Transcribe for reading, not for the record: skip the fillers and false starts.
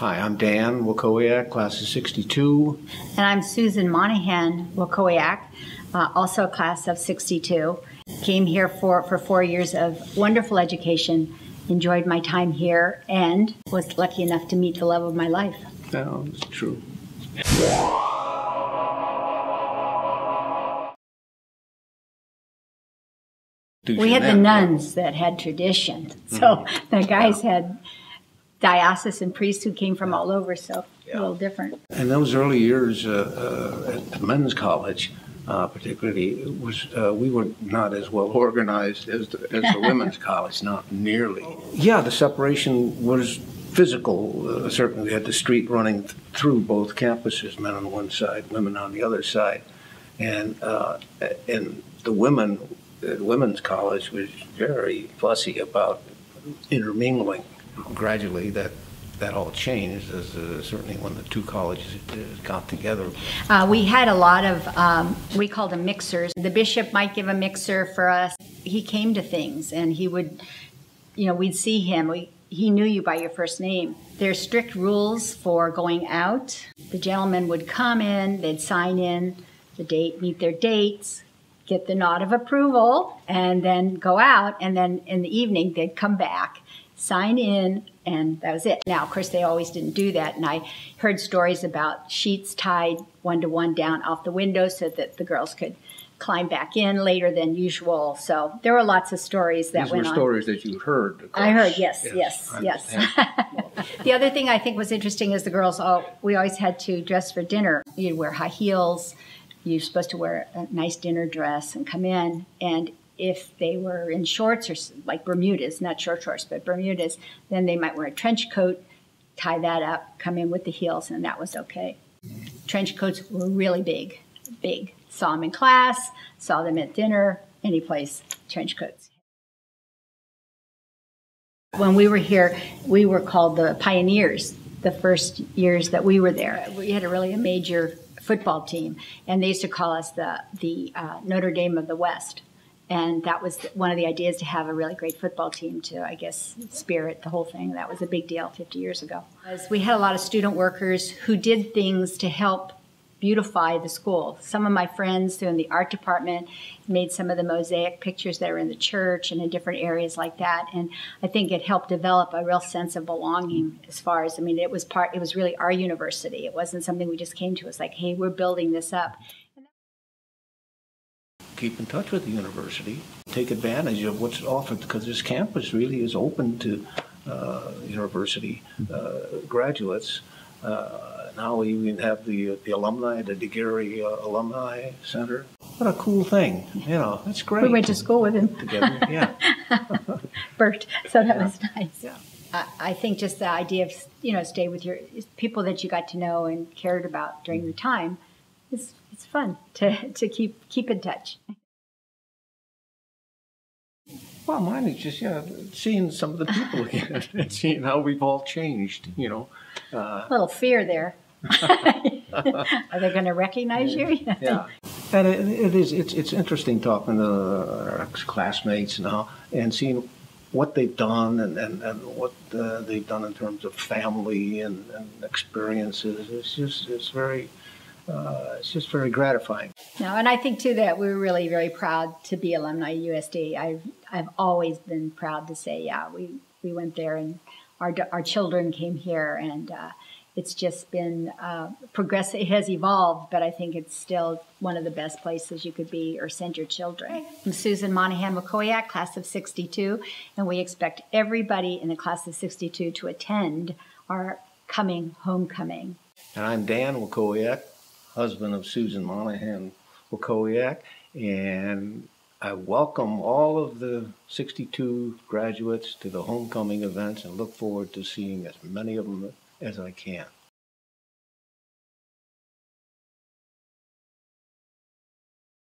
Hi, I'm Dan Wachowiak, class of 62. And I'm Susan Wachowiak, also a class of 62. Came here for 4 years of wonderful education, enjoyed my time here, and was lucky enough to meet the love of my life. That's true. We had the nuns that had tradition, so the guys had diocesan priests who came from all over, so a little different. In those early years at the men's college, particularly, we were not as well organized as the women's college, not nearly. Yeah, the separation was physical. Certainly, we had the street running through both campuses, men on one side, women on the other side, and the women at women's college was very fussy about intermingling. Gradually, that all changed, as certainly when the two colleges got together. We had a lot of, we called them mixers. The bishop might give a mixer for us. He came to things, and he would, we'd see him. He knew you by your first name. There's strict rules for going out. The gentlemen would come in, they'd sign in the date, meet their dates, get the nod of approval, and then go out. And then in the evening, they'd come back, sign in, and that was it. Now, of course, they always didn't do that. And I heard stories about sheets tied one-to-one down off the window so that the girls could climb back in later than usual. So there were lots of stories that went on. These were stories that you heard, of course. I heard, yes. The other thing I think was interesting is the girls, we always had to dress for dinner. You'd wear high heels. You're supposed to wear a nice dinner dress and come in. And if they were in shorts or like Bermudas, not short shorts, but Bermudas, then they might wear a trench coat, tie that up, come in with the heels, and that was okay. Trench coats were really big. Saw them in class, saw them at dinner, any place, trench coats. When we were here, we were called the Pioneers the first years that we were there. We had a major football team, and they used to call us the Notre Dame of the West. And that was one of the ideas, to have a really great football team to, I guess, spirit the whole thing. That was a big deal 50 years ago. We had a lot of student workers who did things to help beautify the school. Some of my friends who in the art department made some of the mosaic pictures that are in the church and in different areas like that. And I think it helped develop a real sense of belonging as far as, it was really our university. It wasn't something we just came to. It was like, hey, we're building this up. Keep in touch with the university, take advantage of what's offered, because this campus really is open to university graduates. Now we even have the alumni, the DeGary Alumni Center. What a cool thing, that's great. We went to school with him. Together, yeah. Bert, so that was nice. Yeah. I think just the idea of, stay with your people that you got to know and cared about during the time, it's fun to keep in touch. Well, mine is just seeing some of the people again and seeing how we've all changed. A little fear there. Are they going to recognize you? Yeah, and it's interesting talking to our ex-classmates now and seeing what they've done and what they've done in terms of family and experiences. It's just very gratifying. No, and I think too that we're really very proud to be alumni USD. I've always been proud to say, we went there, and our children came here, and it's just been progressive. It has evolved, but I think it's still one of the best places you could be or send your children. I'm Susan Wachowiak, class of 62, and we expect everybody in the class of 62 to attend our coming homecoming. And I'm Dan Wachowiak, husband of Susan Wachowiak, and I welcome all of the 62 graduates to the homecoming events and look forward to seeing as many of them as I can.